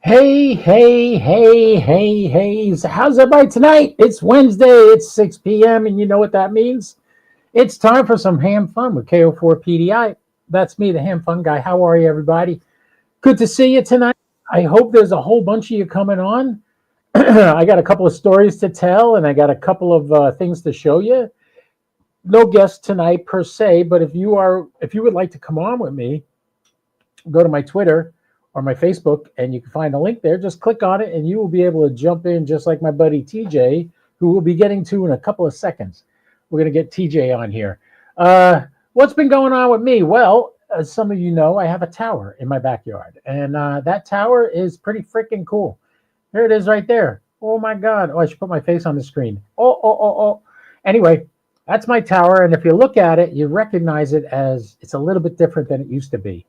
Hey, hey, hey, hey, hey. So how's everybody tonight? It's Wednesday, it's 6 p.m., and you know what that means? It's time for some ham fun with KO4PDI. That's me, the ham fun guy. How are you, everybody? Good to see you tonight. I hope there's a whole bunch of you coming on. I got a couple of stories to tell, and I got a couple of things to show you. No guest tonight per se, but if you would like to come on with me, go to my Twitter or my Facebook, and you can find a link there. Just click on it, and you will be able to jump in just like my buddy TJ, who we'll be getting to in a couple of seconds. We're going to get TJ on here. What's been going on with me? Well, as some of you know, I have a tower in my backyard, and that tower is pretty freaking cool. There it is right there. Oh, my God. Oh, I should put my face on the screen. Oh. Anyway, that's my tower, and if you look at it, you recognize it as it's a little bit different than it used to be.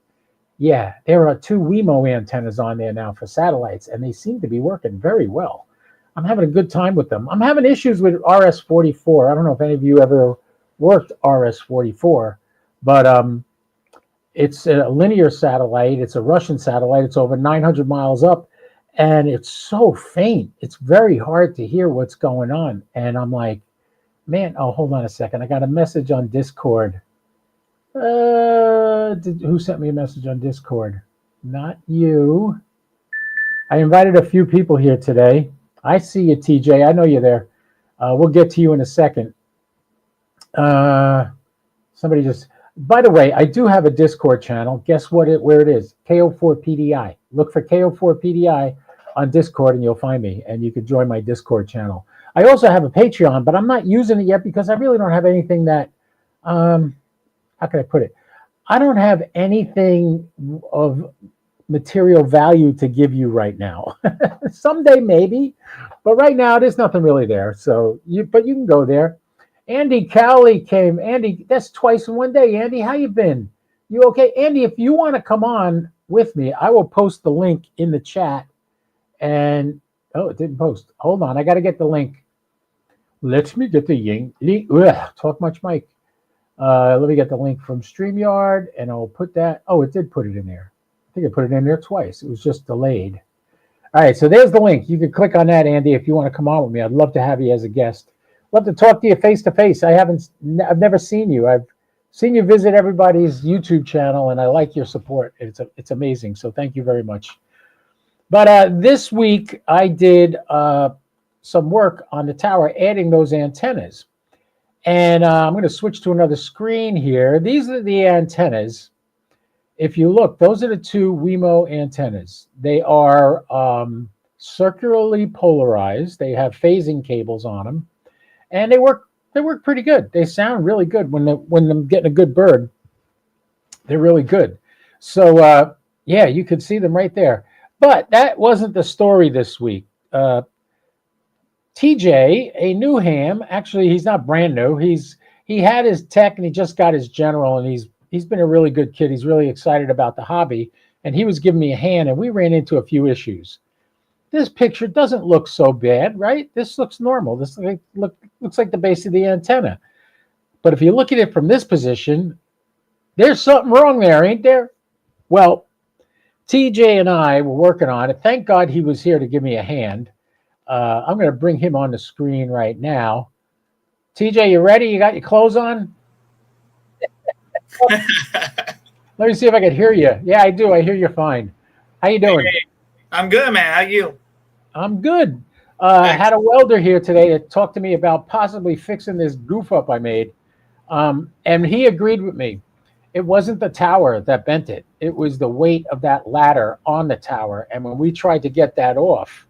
Yeah, there are two Wemo antennas on there now for satellites, and they seem to be working very well. I'm having a good time with them. I'm having issues with RS-44. I don't know if any of you ever worked RS-44, but it's a linear satellite. It's a Russian satellite. It's over 900 miles up, and it's so faint. It's very hard to hear what's going on. And I'm like, man, oh, hold on a second. I got a message on Discord. Who sent me a message on Discord? Not you. I invited a few people here today. I see you, TJ. I know you're there. We'll get to you in a second. Somebody just. By the way, I do have a Discord channel. Guess where it is? KO4PDI. Look for KO4PDI on Discord, and you'll find me. And you can join my Discord channel. I also have a Patreon, but I'm not using it yet because I really don't have anything that. How can I put it? I don't have anything of material value to give you right now. Someday maybe, but right now there's nothing really there. So you can go there. Andy Cowley came. Andy, that's twice in one day. Andy, how you been? You okay? Andy, if you want to come on with me, I will post the link in the chat. And oh, it didn't post. Hold on, I got to get the link. Let me get the link. Talk much, Mike. Let me get the link from StreamYard, and I'll put that. Oh, it did put it in there. I think I put it in there twice. It was just delayed. All right, so there's the link. You can click on that, Andy, if you want to come on with me. I'd love to have you as a guest. Love to talk to you face to face. I've never seen you. I've seen you visit everybody's YouTube channel, and I like your support. It's amazing. So thank you very much. But this week I did some work on the tower, adding those antennas. And I'm going to switch to another screen here. These are the antennas. If you look, those are the two Wemo antennas. They are circularly polarized. They have phasing cables on them, and they work pretty good. They sound really good when I'm getting a good bird. They're really good. So yeah, you could see them right there. But that wasn't the story this week. TJ, a new ham, actually he's not brand new. He had his tech and he just got his general, and he's been a really good kid. He's really excited about the hobby, and he was giving me a hand, and we ran into a few issues. This picture doesn't look so bad, right? This looks normal. This looks like the base of the antenna. But if you look at it from this position, there's something wrong there, ain't there? Well, TJ and I were working on it. Thank God he was here to give me a hand. I'm going to bring him on the screen right now. TJ, you ready? You got your clothes on? Let me see if I can hear you. Yeah, I do. I hear you fine. How you doing? Hey, I'm good, man. How you? I'm good. I had a welder here today to talk to me about possibly fixing this goof up I made. And he agreed with me. It wasn't the tower that bent it. It was the weight of that ladder on the tower. And when we tried to get that off,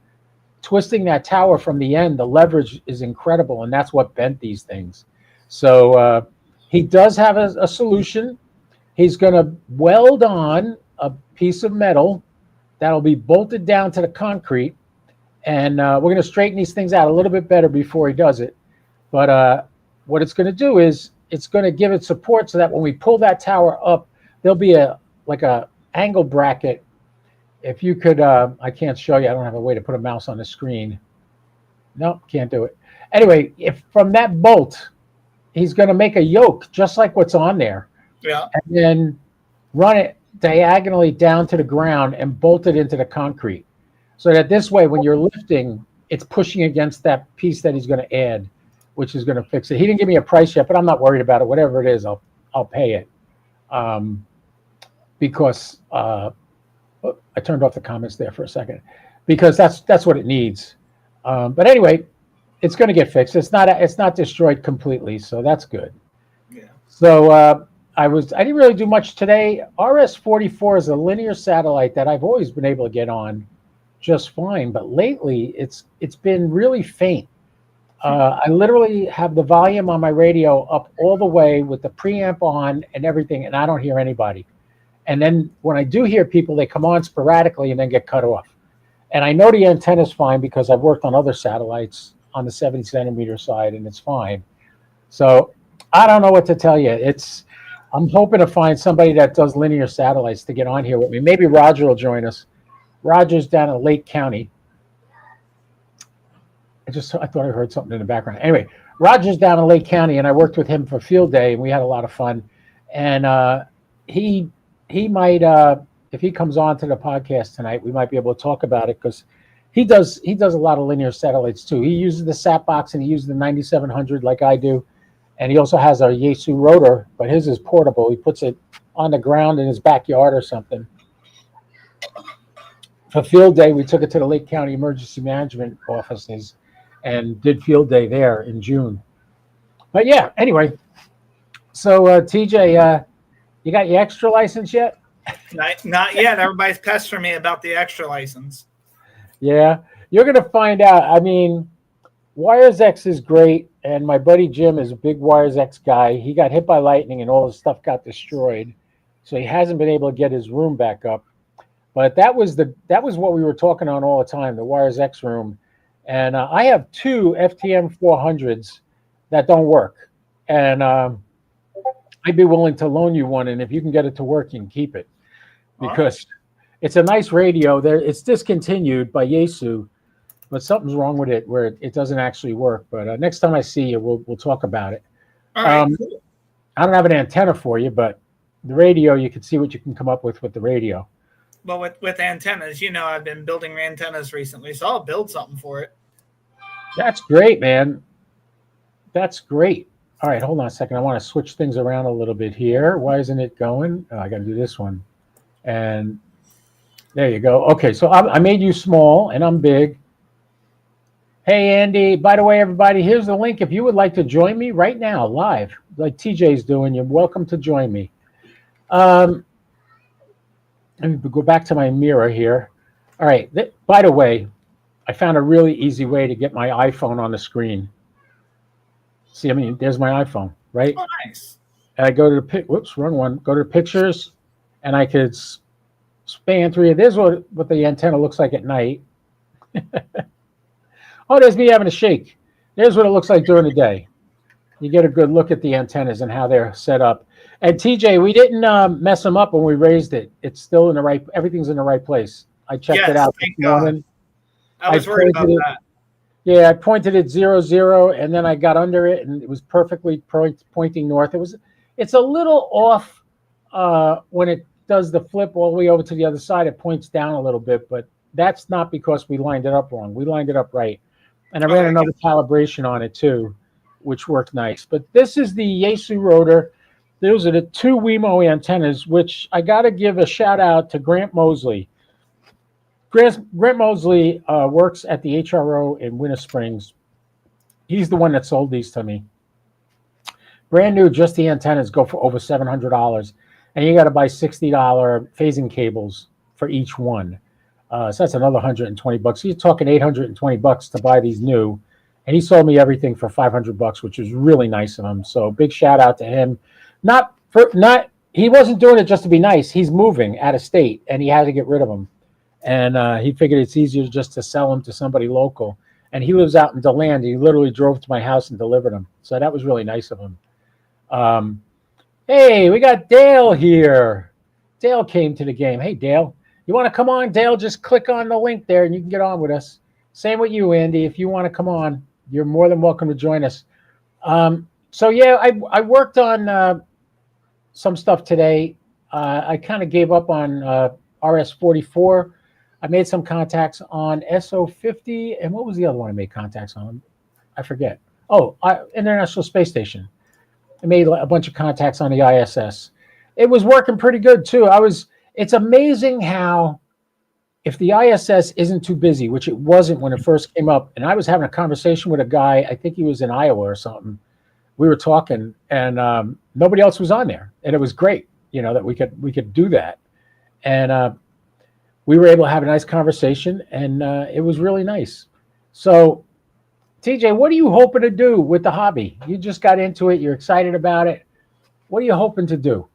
twisting that tower from the end, the leverage is incredible, and that's what bent these things. So he does have a solution. He's going to weld on a piece of metal that'll be bolted down to the concrete, and we're going to straighten these things out a little bit better before he does it. But what it's going to do is it's going to give it support so that when we pull that tower up, there'll be like a angle bracket. If you could, I can't show you. I don't have a way to put a mouse on the screen. No, can't do it. Anyway, if from that bolt, he's going to make a yoke just like what's on there. Yeah. And then run it diagonally down to the ground and bolt it into the concrete. so that this way, when you're lifting, it's pushing against that piece that he's going to add, which is going to fix it. He didn't give me a price yet, but I'm not worried about it. Whatever it is, I'll pay it. Because I turned off the comments there for a second, because that's what it needs. But anyway, it's going to get fixed. It's not destroyed completely, so that's good. Yeah. So I didn't really do much today. RS-44 is a linear satellite that I've always been able to get on just fine, but lately it's been really faint. I literally have the volume on my radio up all the way with the preamp on and everything, and I don't hear anybody. And then when I do hear people, they come on sporadically and then get cut off. And I know the antenna's fine because I've worked on other satellites on the 70 centimeter side, and it's fine. So I don't know what to tell you. I'm hoping to find somebody that does linear satellites to get on here with me. Maybe Roger will join us. Roger's down in Lake County. I thought I heard something in the background. Anyway, Roger's down in Lake County, and I worked with him for Field Day, and we had a lot of fun. And he might, if he comes on to the podcast tonight, we might be able to talk about it, because he does a lot of linear satellites too. He uses the sat box and he uses the 9700 like I do, and he also has a Yaesu rotor, but his is portable. He puts it on the ground in his backyard or something. For Field Day, we took it to the Lake County Emergency Management offices and did Field Day there in June. But yeah, anyway, so TJ, you got your extra license yet? Not yet. Everybody's pestering me about the extra license. Yeah, you're going to find out. I mean, WiresX is great, and my buddy Jim is a big WiresX guy. He got hit by lightning and all his stuff got destroyed, so he hasn't been able to get his room back up. But that was what we were talking on all the time, the WiresX room. And I have two FTM 400s that don't work, and I'd be willing to loan you one, and if you can get it to work, you can keep it, because it's a nice radio. It's discontinued by Yaesu, but something's wrong with it where it doesn't actually work. But next time I see you, we'll talk about it. All right. I don't have an antenna for you, but the radio, you can see what you can come up with the radio. Well, with antennas, I've been building antennas recently, so I'll build something for it. That's great, man. That's great. All right, hold on a second. I want to switch things around a little bit here. Why isn't it going? Oh, I got to do this one. And there you go. Okay, so I made you small, and I'm big. Hey, Andy, by the way, everybody, here's the link. If you would like to join me right now, live, like TJ's doing, you're welcome to join me. Let me go back to my mirror here. All right, by the way, I found a really easy way to get my iPhone on the screen. See, there's my iPhone, right? Oh, nice. And I go to the whoops, wrong one. Go to pictures, and I could span through. There's what the antenna looks like at night. Oh, there's me having a shake. There's what it looks like during the day. You get a good look at the antennas and how they're set up. And TJ, we didn't mess them up when we raised it. It's still in the right. Everything's in the right place. I checked it out this morning. I was worried about that. Yeah, I pointed it 0, and then I got under it, and it was perfectly pointing north. It's a little off when it does the flip all the way over to the other side. It points down a little bit, but that's not because we lined it up wrong. We lined it up right. And I ran another calibration on it too, which worked nice. But this is the Yaesu rotor. Those are the two Wemo antennas, which I got to give a shout out to Grant Mosley. Grant Mosley works at the HRO in Winter Springs. He's the one that sold these to me. Brand new, just the antennas go for over $700. And you got to buy $60 phasing cables for each one. So that's another $120. So you're talking $820 to buy these new. And he sold me everything for $500, which is really nice of him. So big shout out to him. He wasn't doing it just to be nice. He's moving out of state, and he had to get rid of them. And he figured it's easier just to sell them to somebody local. And he lives out in DeLand. He literally drove to my house and delivered them. So that was really nice of him. Hey, we got Dale here. Dale came to the game. Hey, Dale. You want to come on, Dale? Just click on the link there, and you can get on with us. Same with you, Andy. If you want to come on, you're more than welcome to join us. So, yeah, I worked on some stuff today. I kind of gave up on RS-44. I made some contacts on SO50, and what was the other one I made contacts on? I forget. Oh, International Space Station. I made a bunch of contacts on the ISS. It was working pretty good too. It's amazing how, if the ISS isn't too busy, which it wasn't when it first came up, and I was having a conversation with a guy, I think he was in Iowa or something. We were talking, and nobody else was on there, and it was great, that we could do that, and we were able to have a nice conversation, and it was really nice. So, TJ, what are you hoping to do with the hobby? You just got into it. You're excited about it. What are you hoping to do?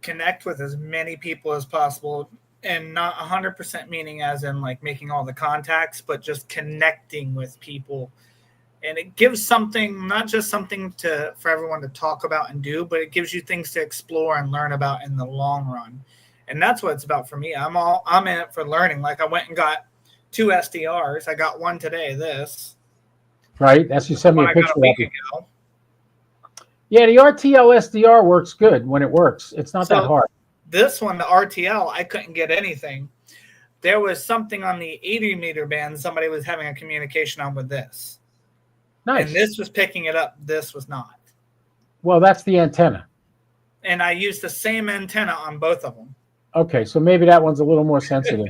Connect with as many people as possible, and not 100% meaning as in like making all the contacts, but just connecting with people. And it gives something, not just something for everyone to talk about and do, but it gives you things to explore and learn about in the long run. And that's what it's about for me. I'm in it for learning. Like I went and got 2 SDRs. I got one today, this. Right? That's you sent me a I picture got a week of it. ago. Yeah, the RTL SDR works good when it works. It's not that hard. This one, the RTL, I couldn't get anything. There was something on the 80 meter band somebody was having a communication on with this. Nice. And this was picking it up. This was not. Well, that's the antenna. And I used the same antenna on both of them. Okay, so maybe that one's a little more sensitive.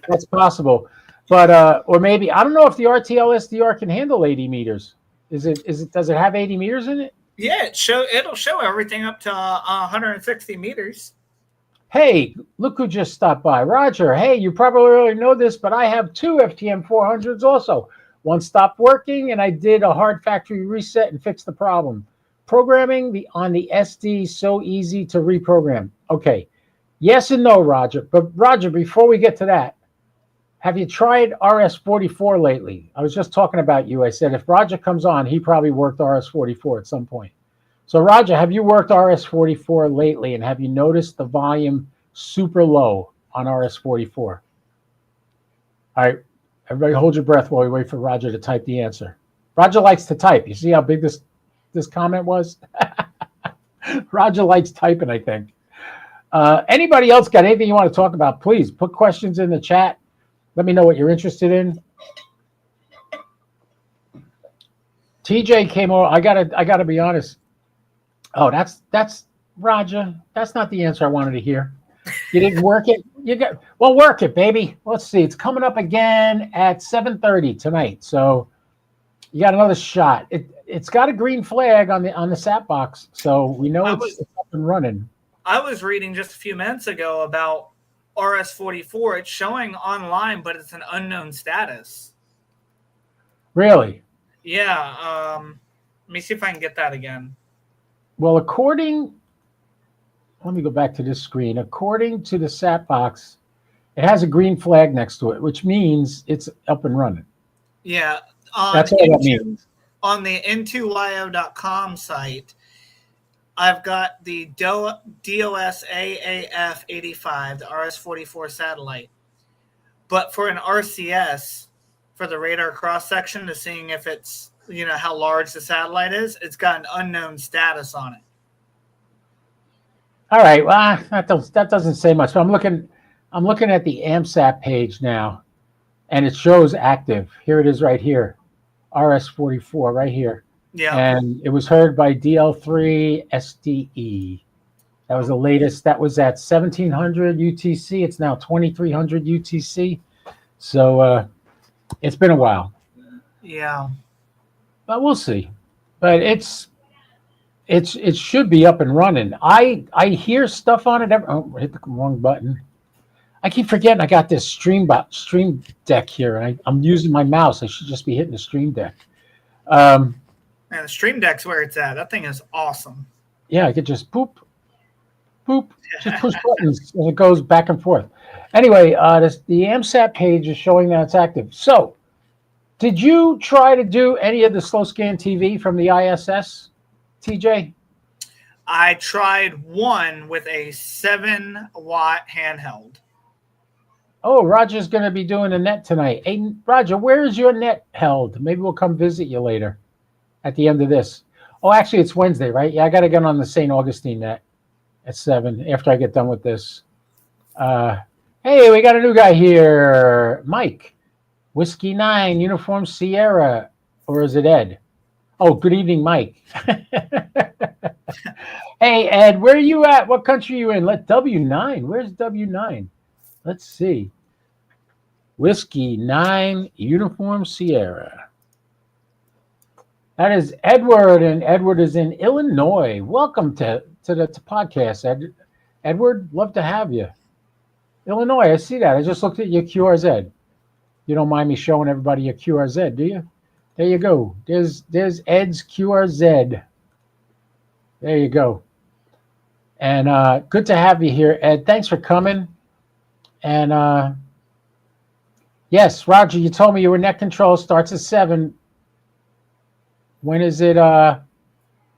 That's possible. But or maybe, I don't know if the RTL SDR can handle 80 meters. Does it have 80 meters in it? Yeah, it'll show everything up to 160 meters. Hey, look who just stopped by. Roger, hey, you probably already know this, but I have 2 FTM 400s also. One stopped working, and I did a hard factory reset and fixed the problem. Programming on the SD so easy to reprogram. Okay, yes and no, Roger. But Roger, before we get to that, have you tried RS-44 lately? I was just talking about you. I said if Roger comes on, he probably worked RS-44 at some point. So Roger, have you worked RS-44 lately, and have you noticed the volume super low on RS-44? All right, everybody hold your breath while we wait for Roger to type the answer. Roger likes to type. You see how big this comment was? Roger likes typing, I think. Anybody else got anything you want to talk about? Please put questions in the chat. Let me know what you're interested in. TJ came over. I gotta be honest. Oh, that's Roger. That's not the answer I wanted to hear. You didn't work it. Work it, baby. Let's see. It's coming up again at 7:30 tonight. So you got another shot. It's got a green flag on the SAP box, so we know it's up and running. I was reading just a few minutes ago about RS-44. It's showing online, but it's an unknown status. Really? Yeah. Let me see if I can get that again. Well, let me go back to this screen. According to the SAP box, it has a green flag next to it, which means it's up and running. Yeah. That's all that means. On the n2yo.com site, I've got the DOS AAF 85, the RS-44 satellite. But for an RCS, for the radar cross-section, to seeing if it's, how large the satellite is, it's got an unknown status on it. All right. Well, that doesn't say much. So I'm looking at the AMSAT page now, and it shows active. Here it is right here. RS-44 right here. Yeah. And it was heard by DL3 SDE. That was the latest. That was at 1700 UTC. It's now 2300 UTC. So it's been a while. Yeah. But we'll see. But it should be up and running. I hear stuff on it. I hit the wrong button. I keep forgetting I got this Stream Deck here, and I'm using my mouse. I should just be hitting the Stream Deck. And the Stream Deck's where it's at. That thing is awesome. Yeah, I could just boop, just push buttons, and it goes back and forth. Anyway, the AMSAT page is showing that it's active. So, did you try to do any of the slow scan TV from the ISS, TJ? I tried one with a 7-watt handheld. Oh, Roger's going to be doing a net tonight. Hey, Roger, where is your net held? Maybe we'll come visit you later at the end of this. Oh, actually, it's Wednesday, right? Yeah, I got to get on the St. Augustine net at 7 after I get done with this. Hey, we got a new guy here. Mike, Whiskey 9, Uniform Sierra, or is it Ed? Oh, good evening, Mike. Hey, Ed, where are you at? What country are you in? Let W9. Where's W9? Let's see. Whiskey 9, Uniform Sierra. That is Edward, and Edward is in Illinois. Welcome to the podcast, Edward. Love to have you. Illinois, I see that. I just looked at your QRZ. You don't mind me showing everybody your QRZ, do you? There you go. There's Ed's QRZ. There you go. And good to have you here, Ed. Thanks for coming. And yes, Roger, you told me your net control starts at 7. When is it?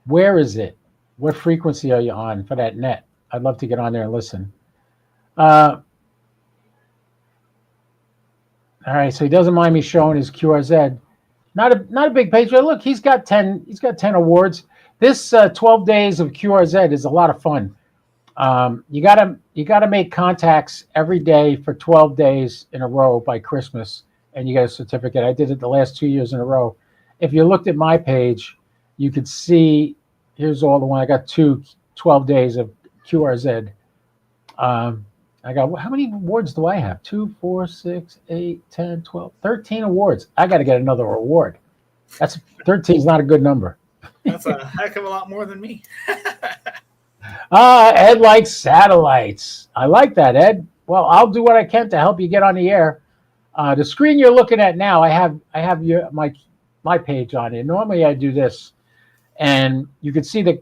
Where is it? What frequency are you on for that net? I'd love to get on there and listen. All right, so he doesn't mind me showing his QRZ. Not a big page, but look, he's got 10 awards. This 12 days of QRZ is a lot of fun. You gotta make contacts every day for 12 days in a row by Christmas, and you get a certificate. I did it the last 2 years in a row. If you looked at my page, you could see, here's all the one. I got 12 days of QRZ. I got, how many awards do I have? 2, 4, 6, 8, 10, 12, 13 awards. I got to get another award. 13 is not a good number. That's a heck of a lot more than me. Ed likes satellites. I like that, Ed. Well, I'll do what I can to help you get on the air. The screen you're looking at now, I have my page on it. Normally I do this, and you can see the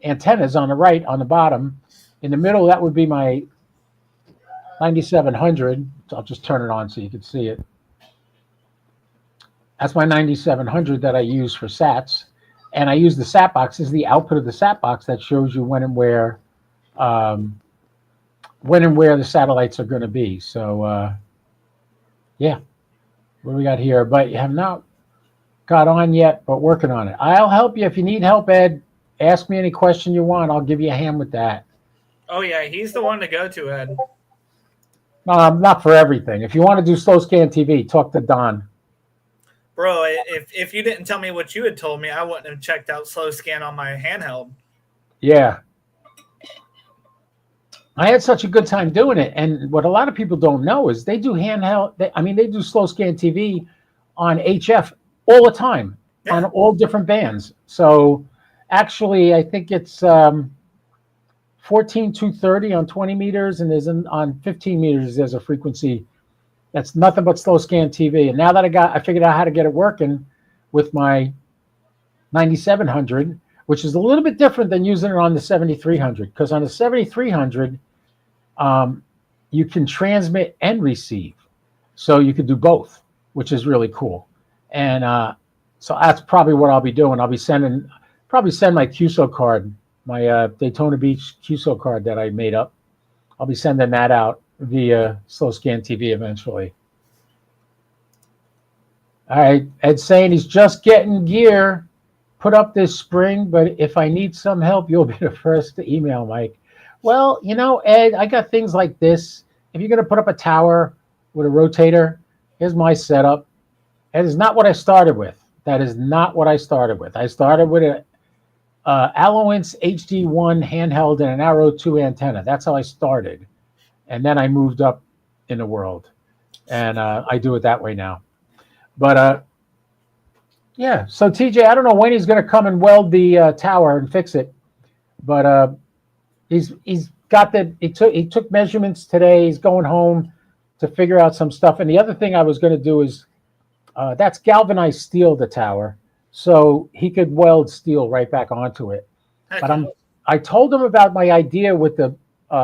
antennas on the right on the bottom. In the middle, that would be my 9700. So I'll just turn it on so you can see it. That's my 9700 that I use for sats. And I use the sat box as the output of the sat box that shows you when and where the satellites are going to be. So, yeah, what do we got here? But you have not got on yet, but working on it. I'll help you if you need help, Ed. Ask me any question you want. I'll give you a hand with that. Oh, yeah, he's the one to go to, Ed. Not for everything. If you want to do slow scan TV, talk to Don. Bro, if you didn't tell me what you had told me, I wouldn't have checked out slow scan on my handheld. Yeah. I had such a good time doing it. And what a lot of people don't know is they do handheld. They do slow scan TV on HF all the time, yeah, on all different bands. So actually, I think it's 14230 on 20 meters, and on 15 meters, there's a frequency that's nothing but slow scan TV. And now that I figured out how to get it working with my 9700, which is a little bit different than using it on the 7300, because on the 7300, you can transmit and receive. So you could do both, which is really cool. And so that's probably what I'll be doing. I'll be send my QSO card, my Daytona Beach QSO card that I made up. I'll be sending that out via slow scan TV eventually. All right, Ed's saying he's just getting gear put up this spring, but if I need some help, you'll be the first to email, Mike. Well, Ed, I got things like this. If you're going to put up a tower with a rotator, here's my setup. That is not what I started with. That is not what I started with. I started with a Alloance HD1 handheld and an Arrow 2 antenna. That's how I started. And then I moved up in the world. And I do it that way now. But yeah, so TJ, I don't know when he's going to come and weld the tower and fix it. But he's got he took measurements today. He's going home to figure out some stuff. And the other thing I was going to do is that's galvanized steel, the tower. So he could weld steel right back onto it. But I told him about my idea with the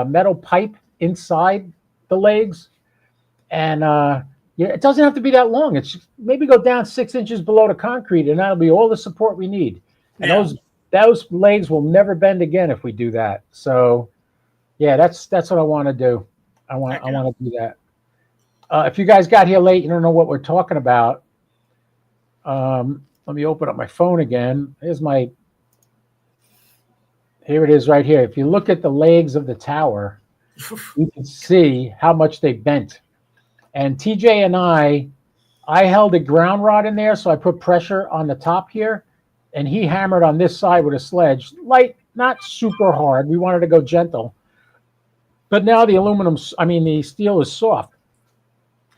metal pipe inside the legs, and it doesn't have to be that long. It's maybe go down 6 inches below the concrete, and that'll be all the support we need. And those legs will never bend again if we do that. So, yeah, that's what I want to do. I want to do that. If you guys got here late, you don't know what we're talking about. Let me open up my phone again. Here it is right here. If you look at the legs of the tower, you can see how much they bent. And TJ and I held a ground rod in there, so I put pressure on the top here, and he hammered on this side with a sledge, light, not super hard. We wanted to go gentle. But now the steel is soft.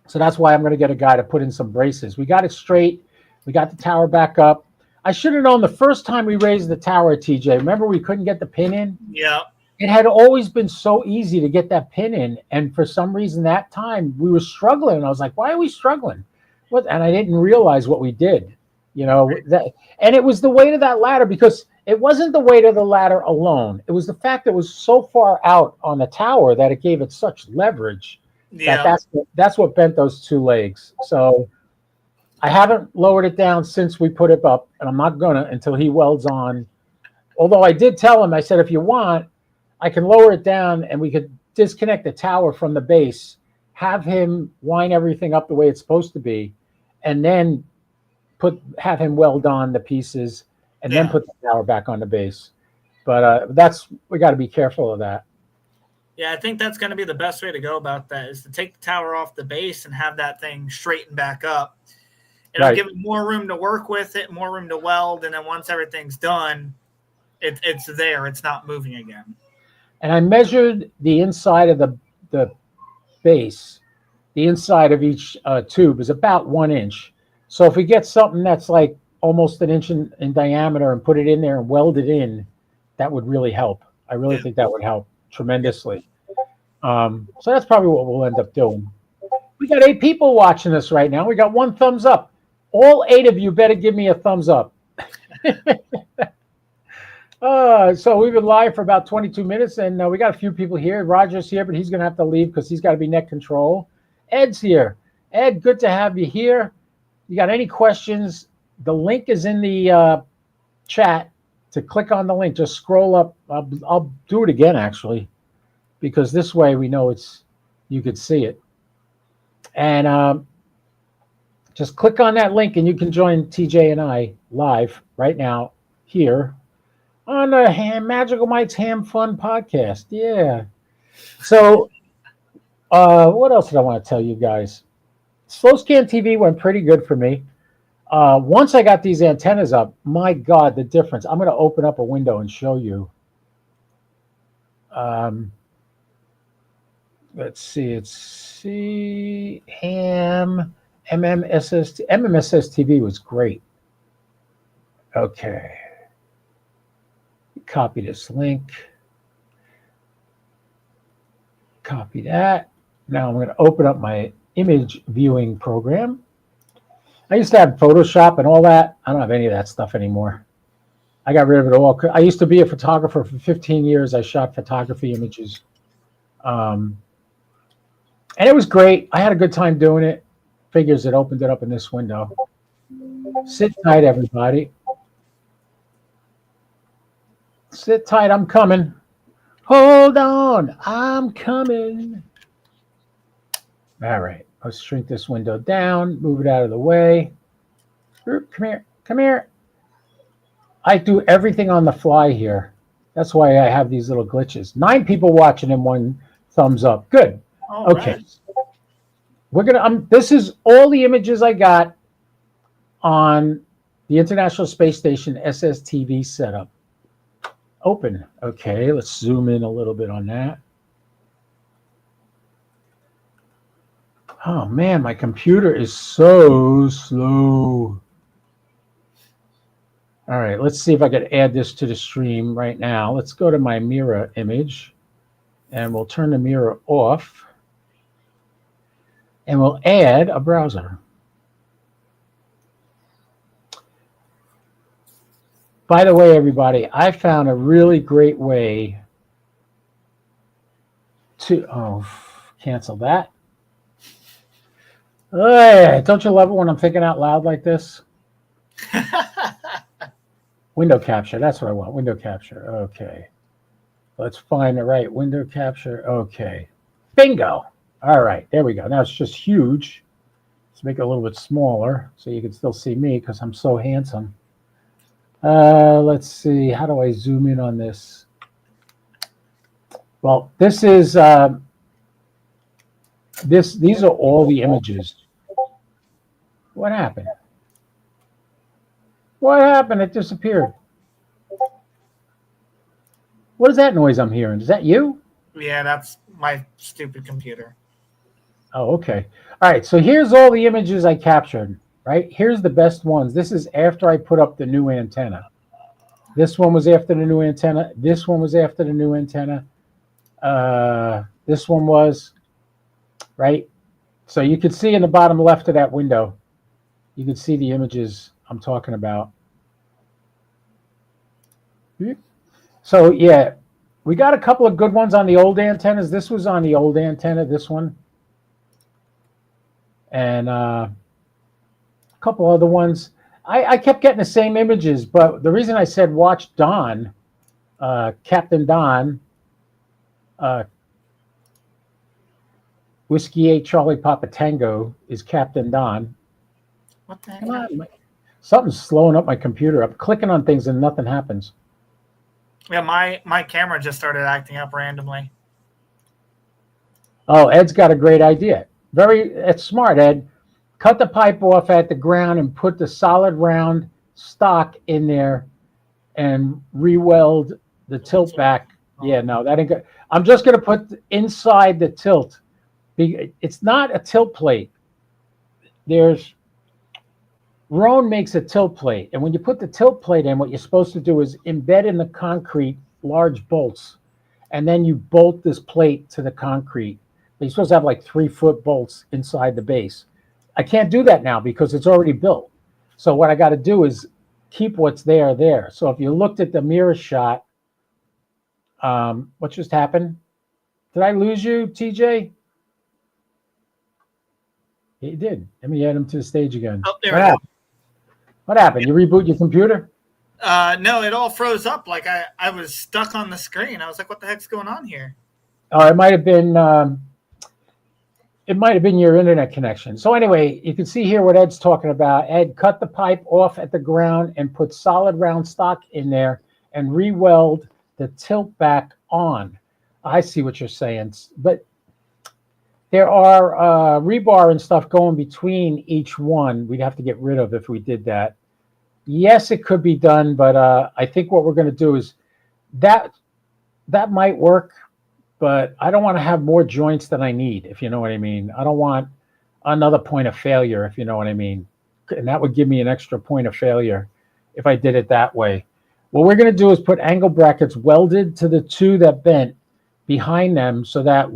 So that's why I'm going to get a guy to put in some braces. We got it straight. We got the tower back up. I should have known the first time we raised the tower, TJ. Remember we couldn't get the pin in? Yeah. It had always been so easy to get that pin in. And for some reason that time we were struggling. And I was like, why are we struggling? And I didn't realize what we did. And it was the weight of that ladder, because it wasn't the weight of the ladder alone. It was the fact that it was so far out on the tower that it gave it such leverage. Yeah. That's what bent those two legs. So I haven't lowered it down since we put it up, and I'm not gonna until he welds on. Although I did tell him, I said, if you want, I can lower it down and we could disconnect the tower from the base, have him wind everything up the way it's supposed to be, and then have him weld on the pieces and then put the tower back on the base. But we got to be careful of that. Yeah, I think that's going to be the best way to go about that, is to take the tower off the base and have that thing straighten back up. It'll give it more room to work with it, more room to weld, and then once everything's done, it's there. It's not moving again. And I measured the inside of the base. The inside of each tube is about 1 inch. So if we get something that's like almost an inch in diameter and put it in there and weld it in, that would really help. I really think that would help tremendously. So that's probably what we'll end up doing. We got 8 people watching us right now. We got 1 thumbs up. All 8 of you better give me a thumbs up. So we've been live for about 22 minutes, and we got a few people here. Roger's here, but he's going to have to leave because he's got to be net control. Ed's here. Ed, good to have you here. You got any questions? The link is in the chat. To click on the link, just scroll up. I'll do it again, actually, because this way we know you could see it. And just click on that link, and you can join TJ and I live right now here on the Magical Mike's Ham Fun podcast. Yeah. So what else did I want to tell you guys? Slow Scan TV went pretty good for me. Once I got these antennas up, my God, the difference. I'm going to open up a window and show you. Let's see. It's Ham MMSS TV was great. Okay. Copy this link. Copy that. Now I'm going to open up my image viewing program. I used to have Photoshop and all that. I don't have any of that stuff anymore. I got rid of it all. I used to be a photographer for 15 years. I shot photography images. And it was great. I had a good time doing it. Figures it opened it up in this window. Sit tight, everybody. Sit tight. I'm coming. Hold on. I'm coming. All right. Let's shrink this window down, move it out of the way. Come here. Come here. I do everything on the fly here. That's why I have these little glitches. 9 people watching and 1 thumbs up. Good. All okay. Right. We're going to, this is all the images I got on the International Space Station SSTV setup. Open. Okay. Let's zoom in a little bit on that. Oh, man, my computer is so slow. All right, let's see if I can add this to the stream right now. Let's go to my mirror image, and we'll turn the mirror off, and we'll add a browser. By the way, everybody, I found a really great way to, cancel that. Don't you love it when I'm thinking out loud like this? Window capture. That's what I want. Window capture. Okay. Let's find the right window capture. Okay. Bingo. All right. There we go. Now it's just huge. Let's make it a little bit smaller so you can still see me because I'm so handsome. Let's see. How do I zoom in on this? Well, this is these are all the images. What happened? What happened? It disappeared. What is that noise I'm hearing? Is that you? Yeah, that's my stupid computer. Oh, okay. All right. So here's all the images I captured, right? Here's the best ones. This is after I put up the new antenna. This one was after the new antenna. This one was after the new antenna. This one was, right? So you can see in the bottom left of that window, you can see the images I'm talking about. So yeah, we got a couple of good ones on the old antennas. This was on the old antenna, this one. And a couple other ones. I kept getting the same images, but the reason I said watch Don, Captain Don, Whiskey 8 Charlie Papa Tango is Captain Don. What the heck? Come on, something's slowing up my computer. I'm clicking on things and nothing happens. Yeah, my camera just started acting up randomly. Oh, Ed's got a great idea. It's smart, Ed. Cut the pipe off at the ground and put the solid round stock in there and re-weld the tilt back. Yeah, no, that ain't good. I'm just going to put inside the tilt. It's not a tilt plate. Roan makes a tilt plate. And when you put the tilt plate in, what you're supposed to do is embed in the concrete large bolts. And then you bolt this plate to the concrete. You're supposed to have like 3-foot bolts inside the base. I can't do that now because it's already built. So what I got to do is keep what's there. So if you looked at the mirror shot, what just happened? Did I lose you, TJ? He did. Let me add him to the stage again. Oh, there we go. What happened? You reboot your computer? No, it all froze up. Like I was stuck on the screen. I was like, what the heck's going on here? Oh, it might have been your internet connection. So anyway, you can see here what Ed's talking about. Ed cut the pipe off at the ground and put solid round stock in there and re-weld the tilt back on. I see what you're saying. But there are rebar and stuff going between each one we'd have to get rid of if we did that. Yes, it could be done, but I think what we're going to do is that might work, but I don't want to have more joints than I need, if you know what I mean. I don't want another point of failure, if you know what I mean. And that would give me an extra point of failure if I did it that way. What we're going to do is put angle brackets welded to the two that bent behind them so that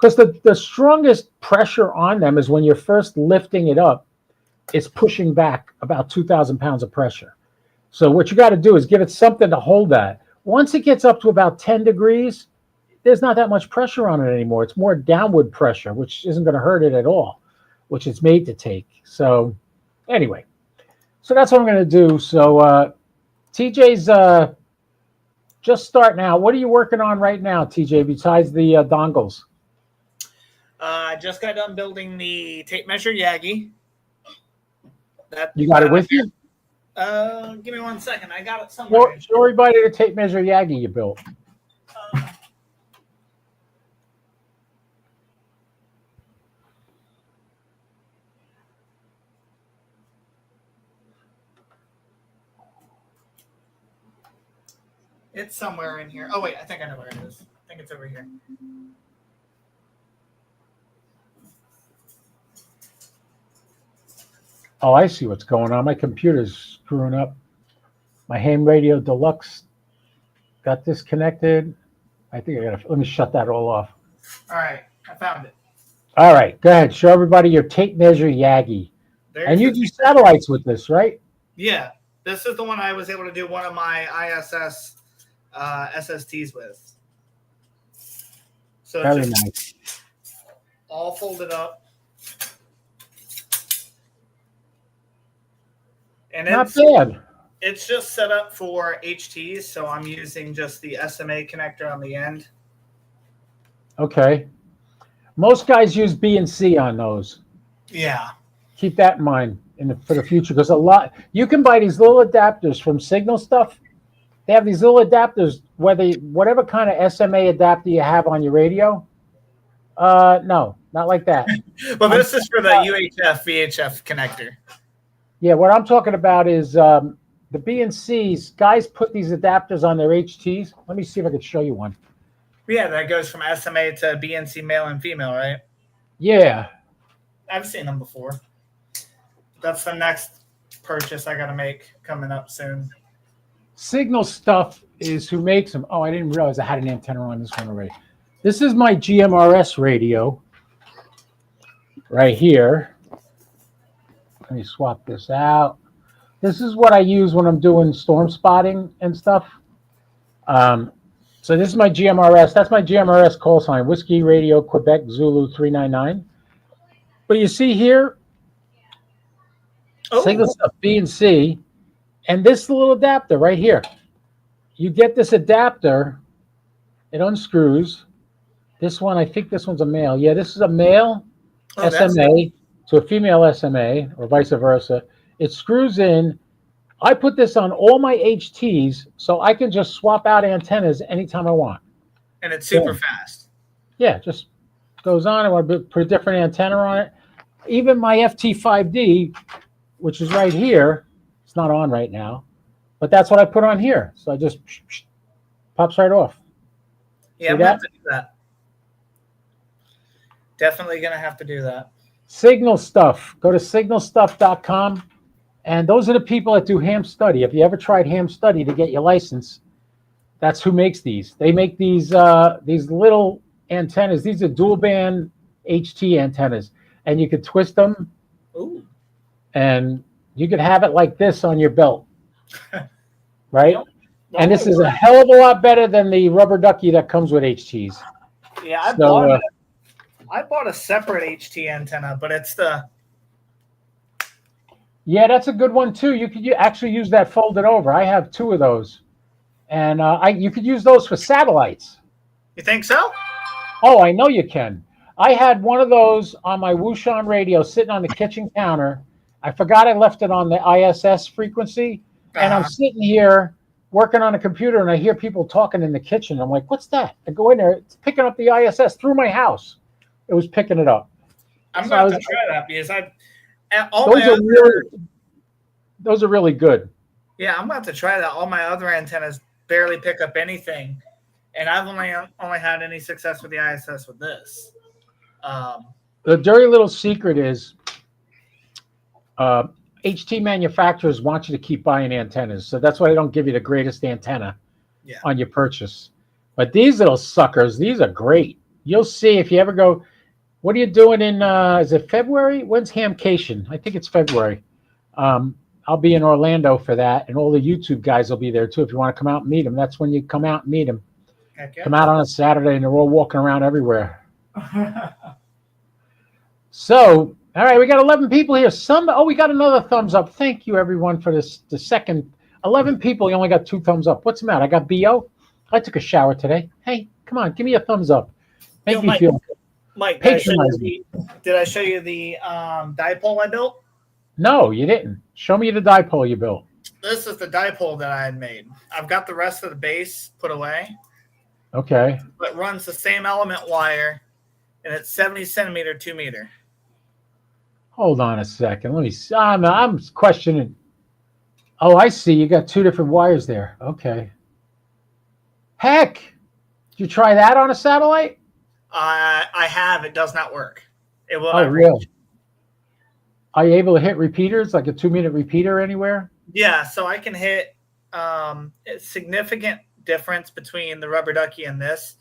because the strongest pressure on them is when you're first lifting it up, it's pushing back about 2,000 pounds of pressure. So what you got to do is give it something to hold that. Once it gets up to about 10 degrees, there's not that much pressure on it anymore. It's more downward pressure, which isn't going to hurt it at all, which it's made to take. So anyway, so that's what I'm going to do. So TJ's just starting out. What are you working on right now, TJ, besides the dongles? I just got done building the tape measure Yagi. You got it with you? Give me 1 second. I got it somewhere. Show everybody the tape measure Yagi you built. It's somewhere in here. Oh, wait. I think I know where it is. I think it's over here. Oh, I see what's going on. My computer's screwing up. My Ham Radio Deluxe got disconnected. I think let me shut that all off. All right. I found it. All right. Go ahead. Show everybody your tape measure Yagi. And you do satellites with this, right? Yeah. This is the one I was able to do one of my ISS SSTs with. So very just nice. All folded up. And not bad. It's just set up for HTs, so I'm using just the SMA connector on the end. Okay. Most guys use B and C on those. Yeah. Keep that in mind for the future, because you can buy these little adapters from Signal Stuff, They have these little adapters, whatever kind of SMA adapter you have on your radio. No, not like that. Well, this is for the UHF VHF connector. Yeah, what I'm talking about is the BNCs. Guys put these adapters on their HTs. Let me see if I can show you one. Yeah, that goes from SMA to BNC male and female, right? Yeah. I've seen them before. That's the next purchase I got to make coming up soon. Signal Stuff is who makes them. Oh, I didn't realize I had an antenna on this one already. This is my GMRS radio right here. Let me swap this out. This is what I use when I'm doing storm spotting and stuff. So this is my GMRS. That's my GMRS call sign, Whiskey Radio Quebec Zulu 399. But you see here, Signal Stuff B and C, and this little adapter right here. You get this adapter, it unscrews. This one, I think this one's a male. Yeah, this is a male SMA to a female SMA, or vice versa. It screws in. I put this on all my HTs so I can just swap out antennas anytime I want. And it's super fast. Yeah, just goes on. I want to put a different antenna on it. Even my FT5D, which is right here, it's not on right now, but that's what I put on here. So I just pops right off. Yeah, I'm going to have to do that. Definitely going to have to do that. Signal Stuff. Go to signalstuff.com. And those are the people that do ham study. If you ever tried ham study to get your license, that's who makes these. They make these little antennas. These are dual band HT antennas, and you could twist them. Ooh. And you could have it like this on your belt, right? And this is a hell of a lot better than the rubber ducky that comes with HTs. Yeah, I bought a separate HT antenna, but it's the... Yeah, that's a good one too. You could actually use that folded over. I have 2 of those, and you could use those for satellites. You think so? Oh, I know you can. I had one of those on my Wouxun radio sitting on the kitchen counter. I forgot I left it on the ISS frequency, and I'm sitting here working on a computer, and I hear people talking in the kitchen. I'm like, what's that? I go in there, it's picking up the ISS through my house. It was picking it up. I'm going to try that because those are really good. Yeah, I'm about to try that. All my other antennas barely pick up anything, and I've only had any success with the ISS with this. The dirty little secret is HT manufacturers want you to keep buying antennas, so that's why they don't give you the greatest antenna on your purchase. But these little suckers, these are great. You'll see if you ever go. What are you doing in, is it February? When's Hamcation? I think it's February. I'll be in Orlando for that, and all the YouTube guys will be there too. If you want to come out and meet them, that's when you come out and meet them. Okay. Come out on a Saturday, and they're all walking around everywhere. So, all right, we got 11 people here. We got another thumbs up. Thank you, everyone, for this. The second 11 people, you only got 2 thumbs up. What's the matter? I got BO. I took a shower today. Hey, come on, give me a thumbs up. Make me feel good. Mike, did I show you the dipole I built? No, you didn't. Show me the dipole you built. This is the dipole that I had made. I've got the rest of the base put away. Okay. But it runs the same element wire, and it's 70 centimeter, 2 meter. Hold on a second. Let me see. I'm questioning. Oh, I see. You got 2 different wires there. Okay. Heck, did you try that on a satellite? I have. It does not work. It will. Oh, really? Are you able to hit repeaters, like a 2-minute repeater anywhere? Yeah, so I can hit a significant difference between the rubber ducky and this.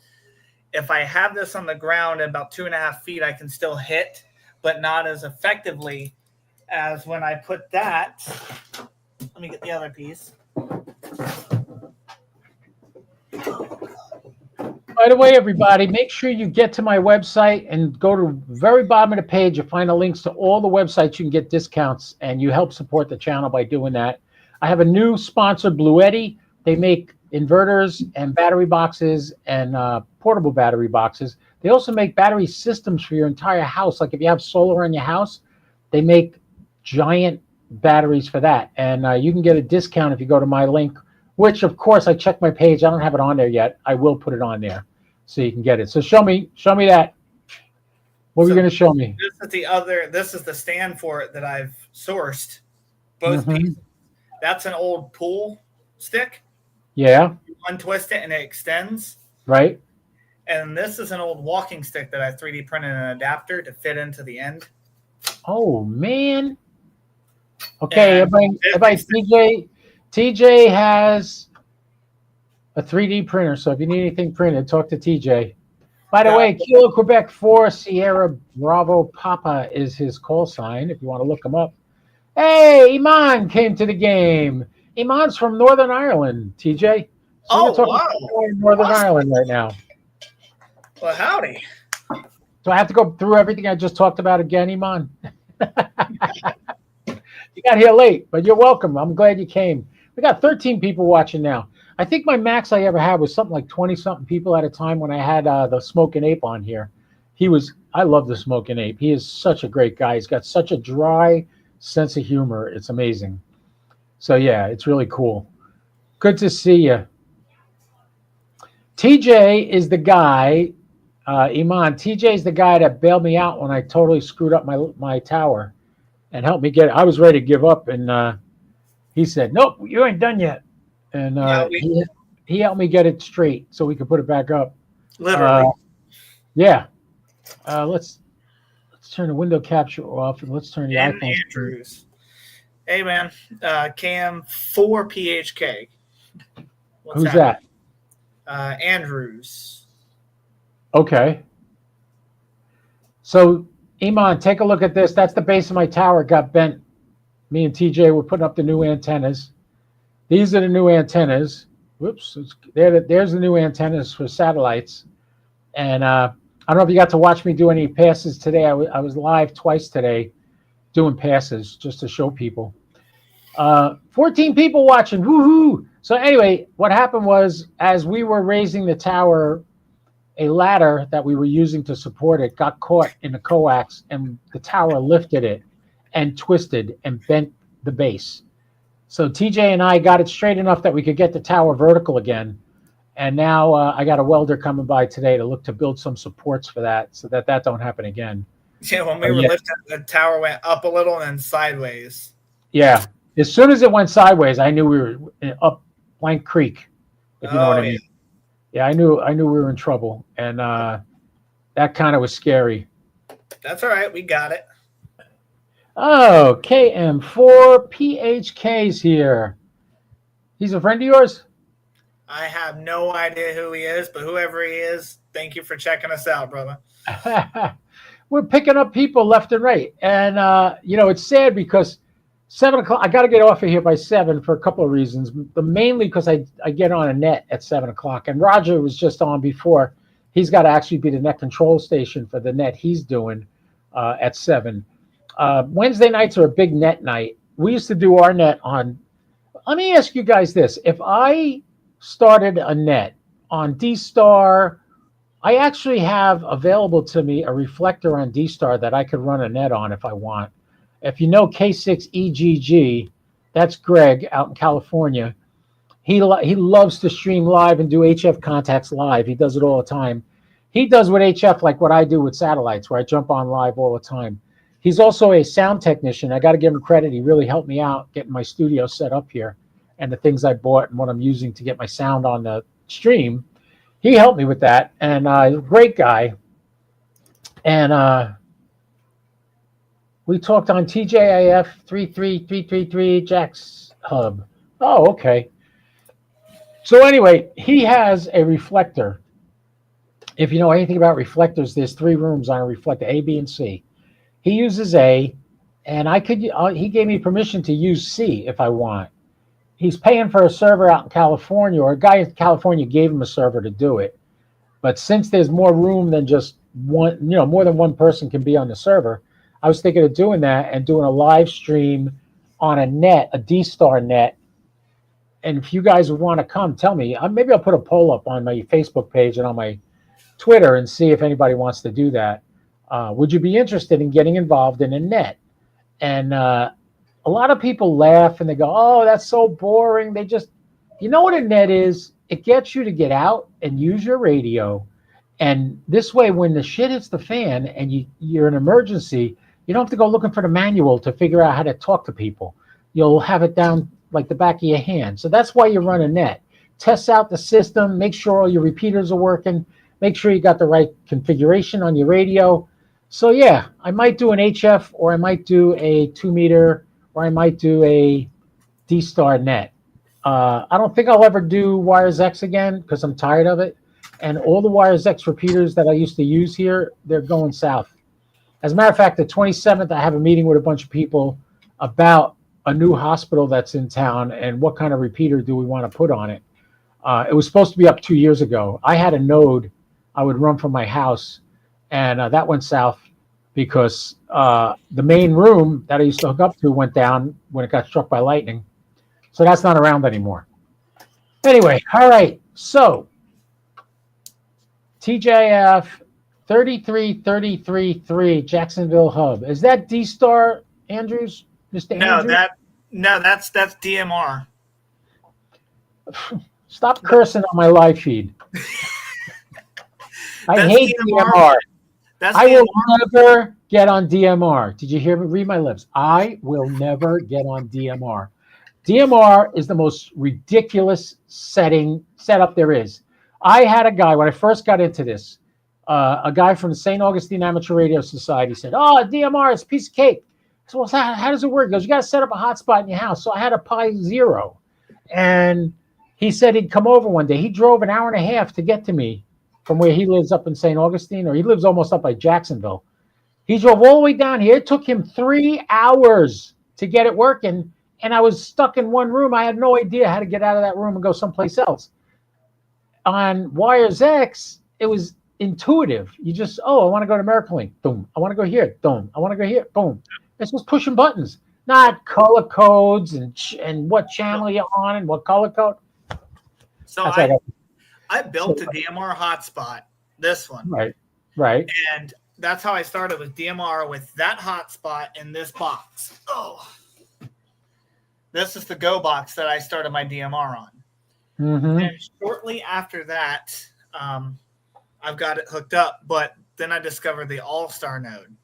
If I have this on the ground at about 2.5 feet, I can still hit, but not as effectively as when I put that. Let me get the other piece. By the way, everybody, make sure you get to my website and go to the very bottom of the page. You'll find the links to all the websites you can get discounts, and you help support the channel by doing that. I have a new sponsor, Bluetti. They make inverters and battery boxes and portable battery boxes. They also make battery systems for your entire house. Like if you have solar on your house, they make giant batteries for that. And you can get a discount if you go to my link which of course I checked my page. I don't have it on there yet. I will put it on there so you can get it. So show me that. What were you going to show me? This is the stand for it that I've sourced. Both pieces. That's an old pool stick. Yeah. You untwist it and it extends. Right. And this is an old walking stick that I 3D printed an adapter to fit into the end. Oh, man. Okay, everybody, TJ has a 3D printer, so if you need anything printed, talk to TJ. By the way, Kilo Quebec 4 Sierra Bravo Papa is his call sign, if you want to look him up. Hey, Iman came to the game. Iman's from Northern Ireland, TJ. So we're talking about Northern Ireland right now. Well, howdy. Do I have to go through everything I just talked about again, Iman? You got here late, but you're welcome. I'm glad you came. We got 13 people watching now. I think my max I ever had was something like 20-something people at a time when I had the Smoking Ape on here. I love the Smoking Ape. He is such a great guy. He's got such a dry sense of humor. It's amazing. So, yeah, it's really cool. Good to see you. TJ is the guy, Iman, TJ is the guy that bailed me out when I totally screwed up my tower and helped me get it. I was ready to give up, and he said, nope, you ain't done yet. And he helped me get it straight so we could put it back up. Literally. Yeah. Let's turn the window capture off, and let's turn the iPhone. Andrews. Hey, man. Cam 4 PHK. Who's that? Andrews. Okay. So, Iman, take a look at this. That's the base of my tower. It got bent. Me and TJ were putting up the new antennas. These are the new antennas. Whoops. There's the new antennas for satellites. And I don't know if you got to watch me do any passes today. I was live twice today doing passes just to show people. 14 people watching. Woohoo! So anyway, what happened was, as we were raising the tower, a ladder that we were using to support it got caught in the coax, and the tower lifted it and twisted and bent the base. So TJ and I got it straight enough that we could get the tower vertical again. And now I got a welder coming by today to look to build some supports for that so that don't happen again. Yeah, when we were lifting, the tower went up a little and then sideways. Yeah. As soon as it went sideways, I knew we were up Plank Creek, if you know what I mean. Yeah, I knew we were in trouble, and that kind of was scary. That's all right. We got it. Oh, KM4 PHK's here. He's a friend of yours? I have no idea who he is, but whoever he is, thank you for checking us out, brother. We're picking up people left and right. And, it's sad because 7 o'clock, I got to get off of here by 7 for a couple of reasons. Mainly because I get on a net at 7 o'clock. And Roger was just on before. He's got to actually be the net control station for the net he's doing at 7. Wednesday nights are a big net night. We used to do our net on, let me ask you guys this. If I started a net on D-Star, I actually have available to me a reflector on D-Star that I could run a net on if I want. If you know K6EGG, that's Greg out in California. He loves to stream live and do HF contacts live. He does it all the time. He does with HF like what I do with satellites, where I jump on live all the time. He's also a sound technician. I got to give him credit. He really helped me out getting my studio set up here and the things I bought and what I'm using to get my sound on the stream. He helped me with that, and great guy. And we talked on TJIF 33333 Jack's Hub. Oh, okay. So anyway, he has a reflector. If you know anything about reflectors, there's 3 rooms on a reflector, A, B, and C. He uses A, and he gave me permission to use C if I want. He's paying for a server out in California, or a guy in California gave him a server to do it. But since there's more room than just one, more than one person can be on the server, I was thinking of doing that and doing a live stream on a net, a D-Star net. And if you guys would want to come, tell me. Maybe I'll put a poll up on my Facebook page and on my Twitter and see if anybody wants to do that. Would you be interested in getting involved in a net? And a lot of people laugh and they go, oh, that's so boring. They just You know what a net is? It gets you to get out and use your radio. And this way, when the shit hits the fan and you're in an emergency, you don't have to go looking for the manual to figure out how to talk to people. You'll have it down like the back of your hand. So that's why you run a net. Test out the system, make sure all your repeaters are working, make sure you got the right configuration on your radio. So yeah, I might do an HF, or I might do a 2-meter, or I might do a D-Star net. I don't think I'll ever do Wires X again because I'm tired of it. And all the Wires X repeaters that I used to use here, they're going south. As a matter of fact, the 27th, I have a meeting with a bunch of people about a new hospital that's in town and what kind of repeater do we want to put on it. It was supposed to be up 2 years ago. I had a node I would run from my house, and that went south because the main room that I used to hook up to went down when it got struck by lightning. So that's not around anymore. Anyway, all right. So TJF 33333 Jacksonville Hub. Is that D-Star, Andrews? Mr. Andrews? That's DMR. Stop cursing on my live feed. I hate DMR. I will never get on DMR. Did you hear me? Read my lips. I will never get on DMR. DMR is the most ridiculous setup there is. I had a guy, when I first got into this, a guy from the St. Augustine Amateur Radio Society said, "Oh, DMR is a piece of cake." So, well, how does it work? He goes, "You got to set up a hotspot in your house." So I had a Pi Zero. And he said he'd come over one day. He drove an hour and a half to get to me from where he lives up in St. Augustine, or he lives almost up by Jacksonville. He drove all the way down here. It took him 3 hours to get it working. And I was stuck in one room. I had no idea how to get out of that room and go someplace else. On Wires X, it was intuitive. You just, I want to go to MagicalMike. Boom. I want to go here. Boom. I want to go here. Boom. It's just pushing buttons, not color codes and what channel you're on and what color code. So I built a DMR hotspot, this one. Right. And that's how I started with DMR, with that hotspot in this box. Oh. This is the Go box that I started my DMR on. Mm-hmm. And shortly after that, I've got it hooked up. But then I discovered the All-Star node,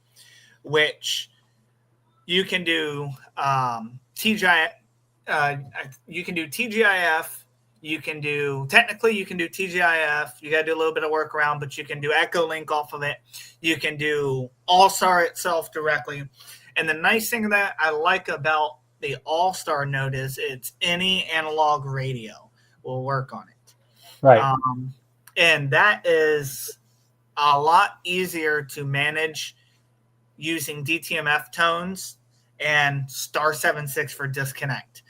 which you can do TGIF. You can do TGIF. You can do TGIF. You got to do a little bit of workaround, but you can do Echo Link off of it. You can do All-Star itself directly. And the nice thing that I like about the All-Star node is it's any analog radio will work on it. Right. And that is a lot easier to manage using DTMF tones and *76 for disconnect.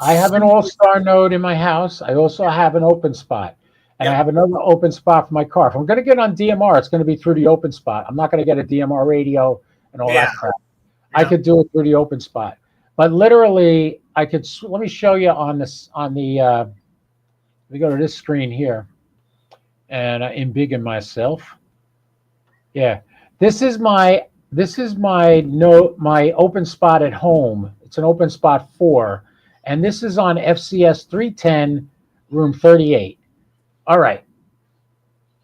I have an All-Star node in my house. I also have an open spot. And I have another open spot for my car. If I'm going to get on DMR, it's going to be through the open spot. I'm not going to get a DMR radio and all that crap. I could do it through the open spot. But literally, let me show you on this, let me go to this screen here and embiggen myself. Yeah, this is my open spot at home. It's an open spot 4, and this is on FCS 310, room 38. All right.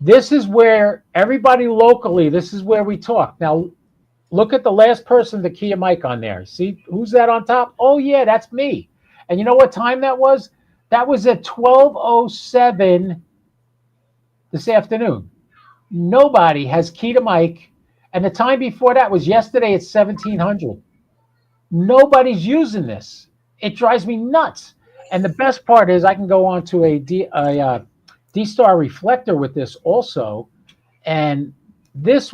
This is where everybody locally, this is where we talk. Now, look at the last person to key a mic on there. See, who's that on top? Oh, yeah, that's me. And you know what time that was? That was at 12:07 this afternoon. Nobody has keyed a mic. And the time before that was yesterday at 1700. Nobody's using this. It drives me nuts. And the best part is I can go on to a D-Star reflector with this also. And this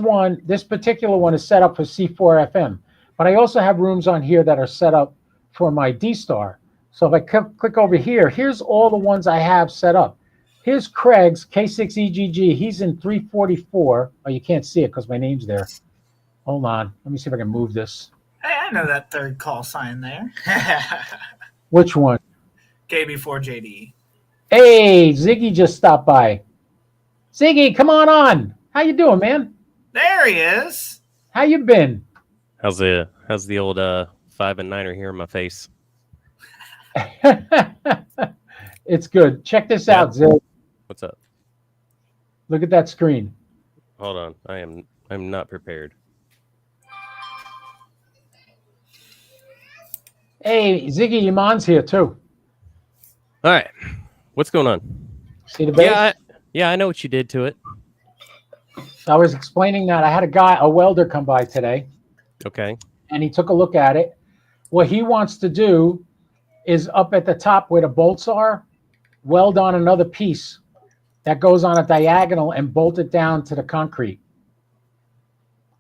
particular one is set up for C4 FM. But I also have rooms on here that are set up for my D-Star. So if I click over here, here's all the ones I have set up. Here's Craig's K6EGG. He's in 344. Oh, you can't see it because my name's there. Hold on. Let me see if I can move this. Hey, I know that third call sign there. Which one? KB4JD. Hey, Ziggy just stopped by. Ziggy, come on. How you doing, man? There he is. How you been? How's the old 5 and 9er here in my face? It's good. Check this Yeah. out, Zig. What's up? Look at that screen. Hold on. I'm not prepared. Hey, Ziggy Iman's here too. All right. What's going on? See the base? Yeah, I know what you did to it. I was explaining that I had a welder come by today, Okay. and he took a look at it. What he wants to do is up at the top where the bolts are, weld on another piece that goes on a diagonal and bolt it down to the concrete.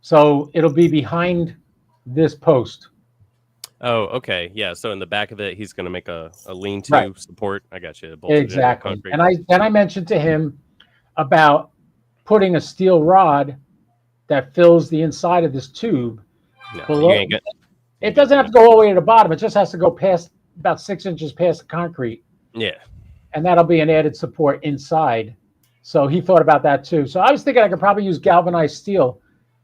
So it'll be behind this post. Oh, okay. Yeah. So in the back of it, he's going to make a lean-to Right. support. I got you. Bolted into Exactly. concrete. And I mentioned to him about putting a steel rod that fills the inside of this tube. No, below. you ain't get. It doesn't have to go all the way to the bottom. It just has to go past about 6 inches past the concrete, Yeah. and that'll be an added support inside. So he thought about that too. So I was thinking I could probably use galvanized steel,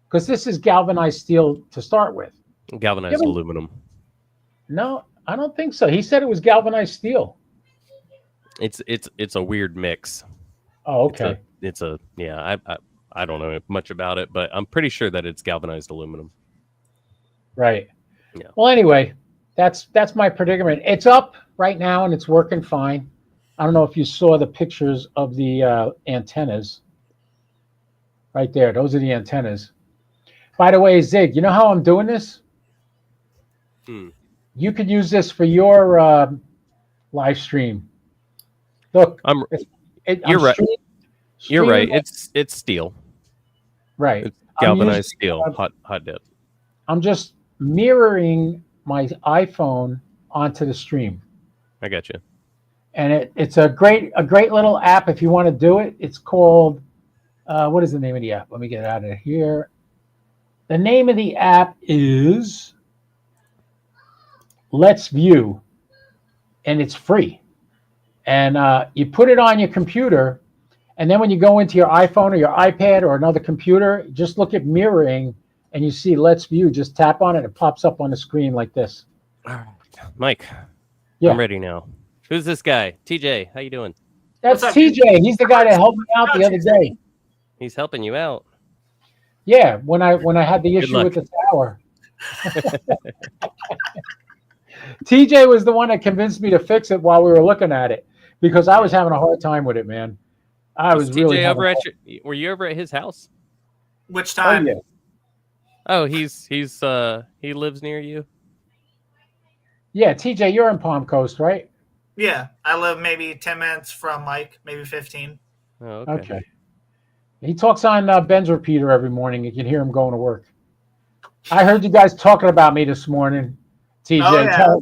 because this is galvanized steel to start with. Galvanized aluminum. No, I don't think so. He said it was galvanized steel. It's a weird mix. Oh, okay. I don't know much about it, but I'm pretty sure that it's galvanized aluminum. Right. Yeah. Well, anyway, that's my predicament. It's up right now and it's working fine. I don't know if you saw the pictures of the antennas. Right there. Those are the antennas. By the way, Zig, you know how I'm doing this? You could use this for your live stream. Look, you're right. You're right. It's steel. Right. It's galvanized steel. Hot dip. I'm just mirroring my iPhone onto the stream. I got you. And it's a great little app if you want to do it. It's called what is the name of the app? Let me get it out of here. The name of the app is Let's View, and it's free. And you put it on your computer, and then when you go into your iPhone or your iPad or another computer, just look at mirroring, and you see Let's View. Just tap on it; it pops up on the screen like this. All right, Mike. Yeah. I'm ready now. Who's this guy? TJ, how you doing? That's TJ. He's the guy that helped me out the other day. He's helping you out. Yeah, when I had the issue with the tower. TJ was the one that convinced me to fix it while we were looking at it, because I was having a hard time with it, man. I was really TJ over at were you over at his house? Which time? Oh, yeah. Oh, he lives near you? Yeah, TJ, you're in Palm Coast, right? Yeah, I live maybe 10 minutes from Mike, maybe 15. Oh, okay. He talks on Ben's repeater every morning. You can hear him going to work. I heard you guys talking about me this morning, TJ. Oh, yeah.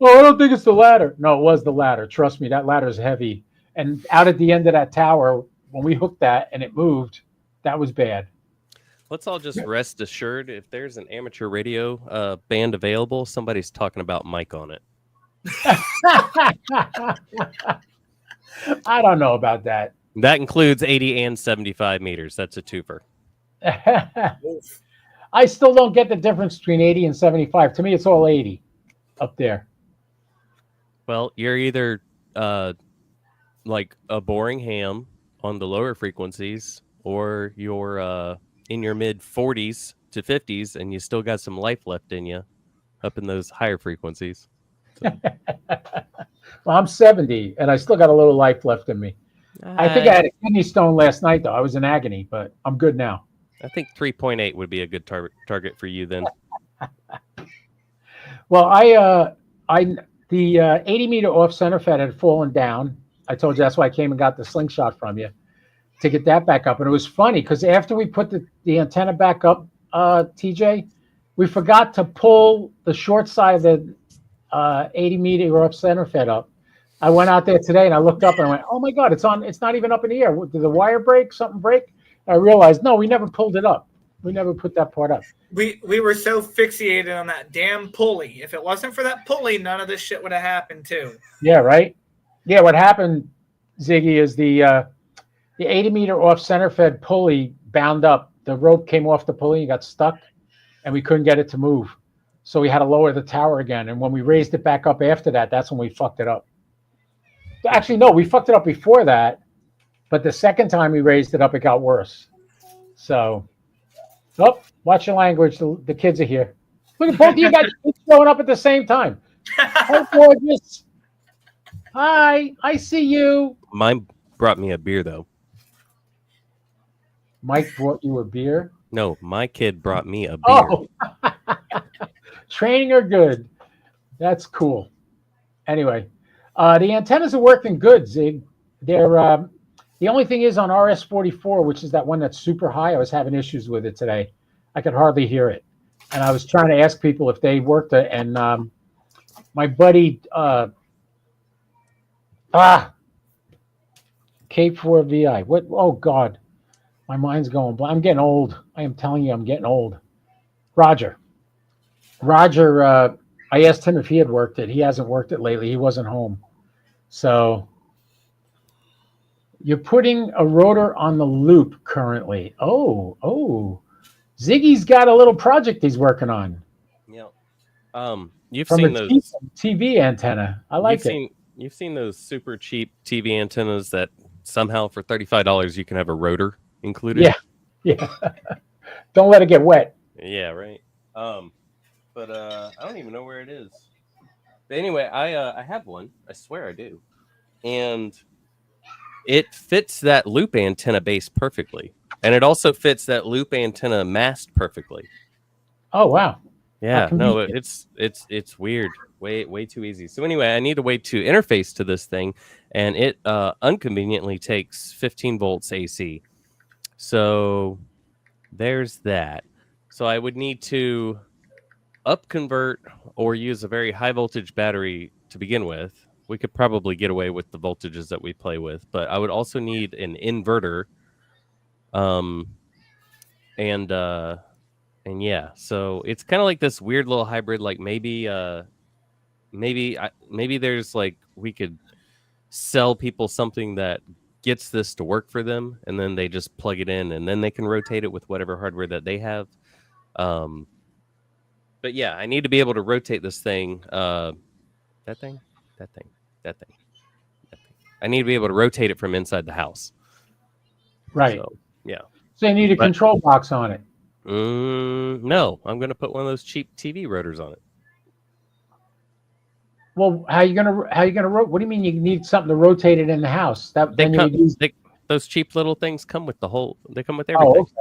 I don't think it's the ladder. No, it was the ladder. Trust me, that ladder is heavy. And out at the end of that tower, when we hooked that and it moved, that was bad. Let's all just rest assured, if there's an amateur radio band available, somebody's talking about Mike on it. I don't know about that. That includes 80 and 75 meters. That's a twofer. I still don't get the difference between 80 and 75. To me, it's all 80 up there. Well, you're either like a boring ham on the lower frequencies, or you're in your mid 40s to 50s and you still got some life left in you up in those higher frequencies. So. Well, I'm 70 and I still got a little life left in me. I think I had a kidney stone last night, though. I was in agony, but I'm good now. I think 3.8 would be a good target for you then. Well, the 80-meter off center fed had fallen down. I told you that's why I came and got the slingshot from you to get that back up. And it was funny because after we put the antenna back up, TJ, we forgot to pull the short side of the 80-meter off center fed up. I went out there today and I looked up and I went, oh my God, it's not even up in the air. Did the wire break? Something break? I realized, no, we never pulled it up. We never put that part up. We were so fixated on that damn pulley. If it wasn't for that pulley, none of this shit would have happened too. Yeah, right? Yeah, what happened, Ziggy, is the 80-meter off center fed pulley bound up. The rope came off the pulley and got stuck, and we couldn't get it to move. So we had to lower the tower again. And when we raised it back up after that, that's when we fucked it up. Actually, no, we fucked it up before that, but the second time we raised it up, it got worse. So, oh, watch your language. The kids are here. Look at both of you guys showing up at the same time. Hey, gorgeous. Hi, I see you. Mine brought me a beer, though. Mike brought you a beer? No, my kid brought me a beer. Oh, training are good. That's cool. Anyway, the antennas are working good, Zig. They're the only thing is on RS-44, which is that one that's super high. I was having issues with it today. I could hardly hear it, and I was trying to ask people if they worked it. And my buddy, Cape 4VI. What? Oh God, my mind's going blank. I'm getting old. I am telling you, I'm getting old. Roger. I asked him if he had worked it. He hasn't worked it lately. He wasn't home. So you're putting a rotor on the loop currently. Oh. Ziggy's got a little project he's working on. Yeah. You've From seen a those TV antenna. I like it. You've seen those super cheap TV antennas that somehow for $35 you can have a rotor included. Yeah. Don't let it get wet. Yeah, right. But I don't even know where it is. But anyway, I have one. I swear I do, and it fits that loop antenna base perfectly, and it also fits that loop antenna mast perfectly. Oh wow! Yeah, no, it's weird. Way too easy. So anyway, I need a way to interface to this thing, and it inconveniently takes 15 volts AC. So there's that. So I would need to up convert or use a very high voltage battery to begin with. We could probably get away with the voltages that we play with, but I would also need an inverter. And yeah, so it's kind of like this weird little hybrid. Like maybe there's like we could sell people something that gets this to work for them, and then they just plug it in, and then they can rotate it with whatever hardware that they have. But yeah, I need to be able to rotate this thing. That thing. I need to be able to rotate it from inside the house. Right. So, yeah. So you need a control box on it. No, I'm going to put one of those cheap TV rotors on it. Well, how you gonna what do you mean you need something to rotate it in the house? Those cheap little things come with they come with everything. Oh, okay.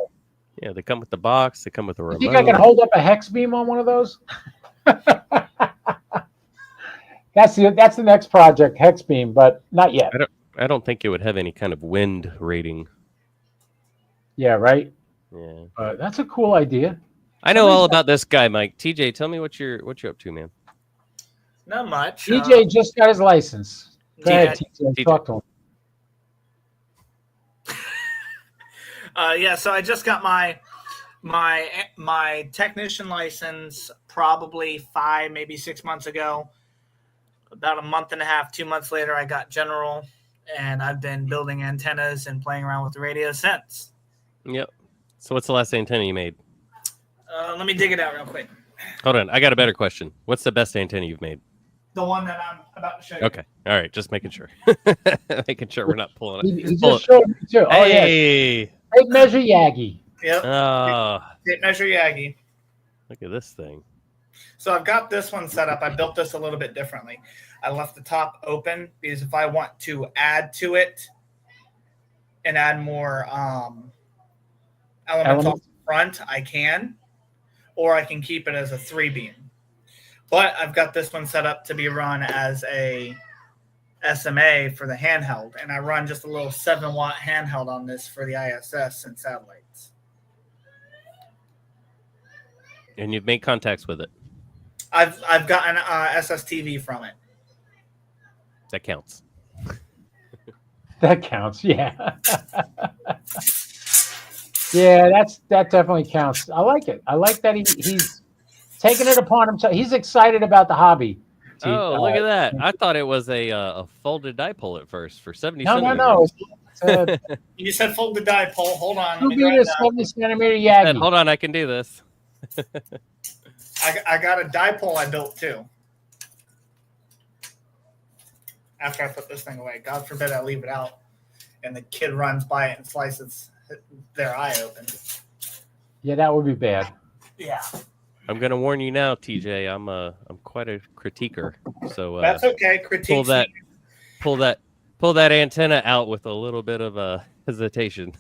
Yeah, they come with the box. They come with the remote. You think I can hold up a hex beam on one of those? That's the next project, hex beam, but not yet. I don't think it would have any kind of wind rating. Yeah, right. Yeah, that's a cool idea. I know all about this guy, Mike. TJ, tell me what you're up to, man. Not much. TJ just got his license. Go ahead, TJ. Talk to him. Yeah, so I just got my technician license probably 5, maybe 6 months ago. About a month and a half, 2 months later, I got general, and I've been building antennas and playing around with the radio since. Yep. So what's the last antenna you made? Let me dig it out real quick. Hold on. I got a better question. What's the best antenna you've made? The one that I'm about to show you. Okay. All right. Just making sure. Making sure we're not pulling it. He just showed me too. Oh, hey. Yeah. Tape measure Yagi. Yep. Tape measure Yagi. Look at this thing. So I've got this one set up. I built this a little bit differently. I left the top open because if I want to add to it and add more elements off the front, I can. Or I can keep it as a 3-beam. But I've got this one set up to be run as a SMA for the handheld. And I run just a little 7-watt handheld on this for the ISS and satellites. And you've made contacts with it. I've gotten SSTV from it. That counts. That counts, yeah. Yeah, that definitely counts. I like it. I like that he's taking it upon himself. He's excited about the hobby. Oh, look at that. I thought it was a folded dipole at first for 70 centimeters. No. You said folded dipole. Hold on. 2 meters, 70 centimeter Yagi. Hold on, I can do this. I got a dipole I built too. after I put this thing away. God forbid I leave it out and the kid runs by it and slices their eye open. Yeah, that would be bad. Yeah. I'm gonna warn you now, TJ. I'm quite a critiquer. So That's okay. pull Critique. that antenna out with a little bit of hesitation.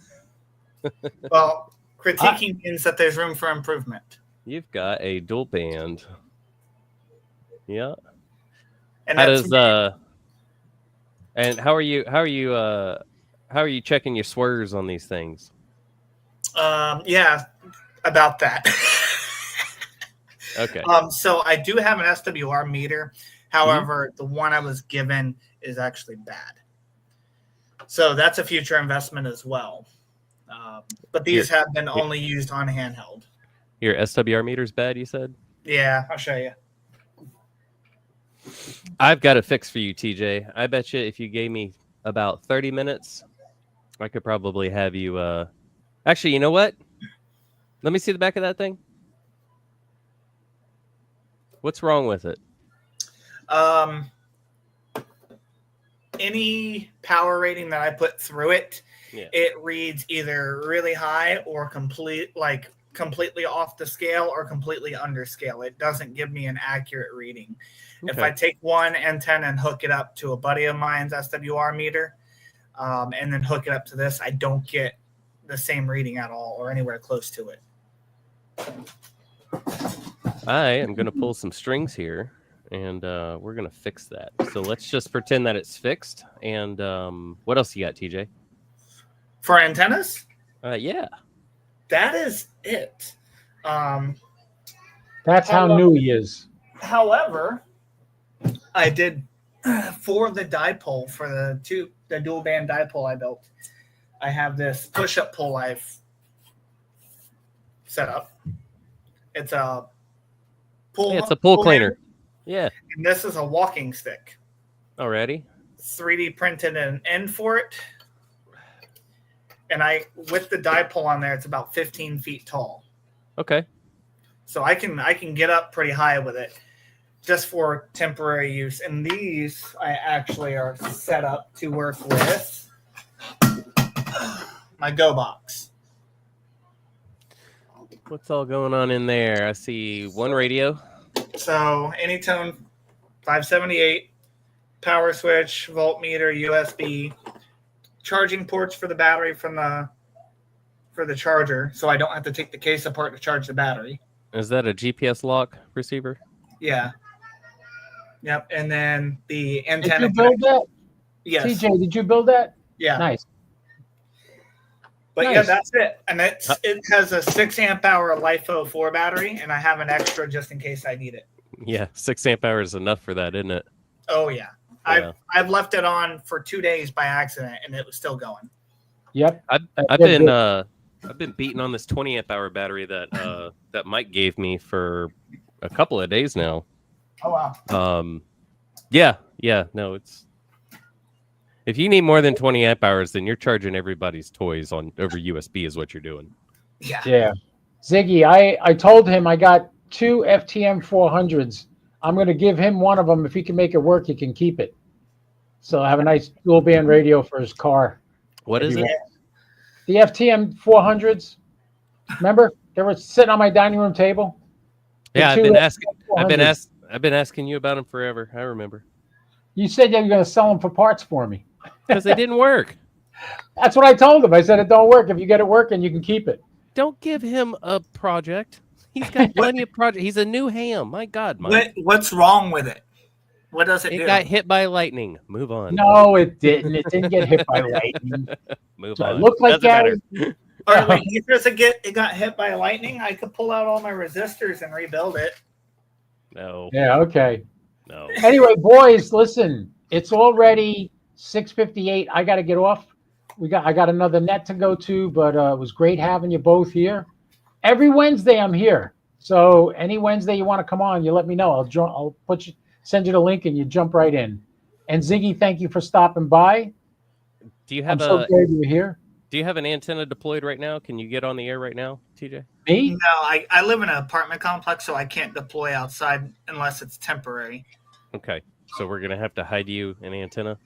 Well, critiquing means that there's room for improvement. You've got a dual band. Yeah. And How that's does and how are you checking your swerves on these things? yeah, about that. Okay. So I do have an SWR meter. However, the one I was given is actually bad. So that's a future investment as well. But these have been only used on handheld. Your SWR meter's bad, you said? Yeah, I'll show you. I've got a fix for you, TJ. I bet you if you gave me about 30 minutes, I could probably have you actually, you know what? Let me see the back of that thing. What's wrong with it? Any power rating that I put through it, it reads either really high or completely off the scale or completely under scale. It doesn't give me an accurate reading. Okay. If I take one antenna and hook it up to a buddy of mine's SWR meter, and then hook it up to this, I don't get the same reading at all or anywhere close to it. I am going to pull some strings here, and we're going to fix that. So let's just pretend that it's fixed. And what else you got, TJ? For antennas? Yeah. That is it. That's how new he is. However, I did for the dipole, for the dual band dipole I built, I have this push-up pole I've set up. It's a pull. It's a pull cleaner. Yeah. And this is a walking stick. Already. 3D printed an end for it. And with the dipole on there, it's about 15 feet tall. Okay. So I can get up pretty high with it just for temporary use. And these I actually are set up to work with my Go box. What's all going on in there? I see one radio. So Anytone 578, power switch, voltmeter, USB, charging ports for the battery for the charger, so I don't have to take the case apart to charge the battery. Is that a GPS lock receiver? Yeah. Yep. And then the antenna. Did you build that? Yes. TJ, did you build that? Yeah. Nice. But nice. Yeah, that's it. And it has a 6 amp hour LiFo 4 battery, and I have an extra just in case I need it. Yeah, 6 amp hours is enough for that, isn't it? Oh yeah. I've left it on for 2 days by accident, and it was still going. Yep. I've been beating on this 20 amp hour battery that that Mike gave me for a couple of days now. Oh wow. Yeah. No, it's if you need more than 20 amp hours, then you're charging everybody's toys over USB is what you're doing. Yeah. Yeah. Ziggy, I told him I got 2 FTM 400s. I'm going to give him one of them. If he can make it work, he can keep it. So I have a nice dual band radio for his car. What is it? The FTM 400s. Remember? They were sitting on my dining room table. Yeah, I've been asking you about them forever. I remember. You said you were going to sell them for parts for me. Because they didn't work. That's what I told him. I said it don't work. If you get it working, you can keep it. Don't give him a project. He's got plenty of projects. He's a new ham. My God, Mike. What's wrong with it? What does it do? It got hit by lightning. Move on. No, it didn't. It didn't get hit by lightning. Move So on. it looked like Gary. Or wait, it got hit by lightning, I could pull out all my resistors and rebuild it. No. Yeah, okay. No. Anyway, boys, listen. It's already 6:58. I got to get off. I got another net to go to, but it was great having you both here. Every Wednesday I'm here. So any Wednesday you want to come on, you let me know. I'll send you the link and you jump right in. And Ziggy, thank you for stopping by. Do you have I'm so glad you were here. Do you have an antenna deployed right now? Can you get on the air right now, TJ? Me? No, I live in an apartment complex, so I can't deploy outside unless it's temporary. Okay. So we're gonna have to hide you an antenna.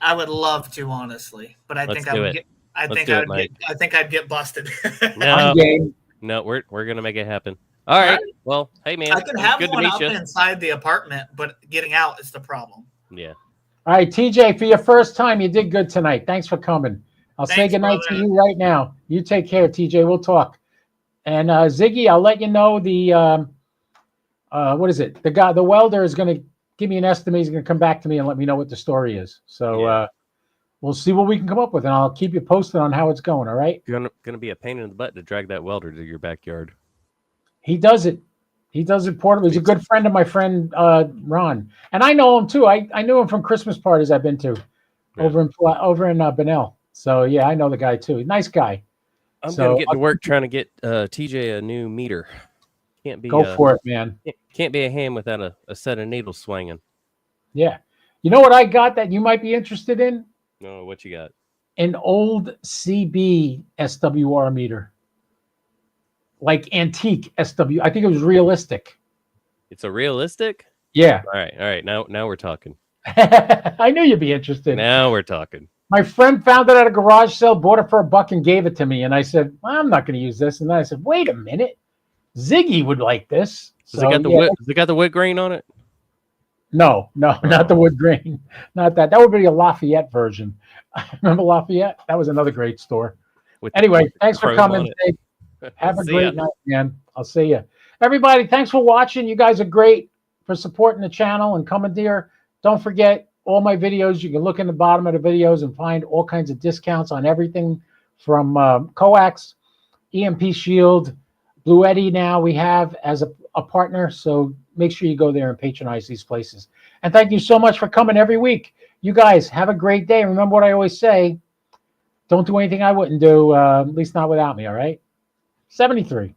I would love to, honestly, but I Let's think I do would it. get. I Let's think do I it, would Mike. get. I think I'd get busted. No, I'm game. no, we're gonna make it happen. All right. Well, hey man, I can it was have good to one meet up you. inside the apartment, but getting out is the problem. Yeah. All right, TJ, for your first time, you did good tonight. Thanks for coming. I'll say Thanks, goodnight to brother. you right now. You take care, TJ. We'll talk. And Ziggy, I'll let you know the what is it? The welder is going to give me an estimate. He's going to come back to me and let me know what the story is. So Yeah. we'll see what we can come up with, and I'll keep you posted on how it's going. All right? Gonna be a pain in the butt to drag that welder to your backyard. He does it. He does it portably. He's a good friend of my friend Ron, and I know him too. I knew him from Christmas parties I've been to over in Benell. So yeah, I know the guy too. Nice guy. I'm gonna get to work trying to get TJ a new meter. Can't be go for it, man. Can't be a ham without a set of needles swinging. Yeah. You know what I got that you might be interested in? No, what you got? An old CB SWR meter. Like antique SW. I think it was realistic. It's a realistic? Yeah. All right. Now we're talking. I knew you'd be interested. Now we're talking. My friend found it at a garage sale, bought it for $1 and gave it to me. And I said, well, I'm not going to use this. And then I said, wait a minute. Ziggy would like this. Does it got the wood grain on it? No, not the wood grain. Not that. That would be a Lafayette version. Remember Lafayette? That was another great store. Anyway, thanks for coming. Have a great night, man. I'll see you. Everybody, thanks for watching. You guys are great for supporting the channel and coming here. Don't forget all my videos. You can look in the bottom of the videos and find all kinds of discounts on everything from coax, EMP Shield, Blue Eddy now we have as a partner. So make sure you go there and patronize these places. And thank you so much for coming every week. You guys have a great day. Remember what I always say. Don't do anything I wouldn't do, at least not without me, all right? 73.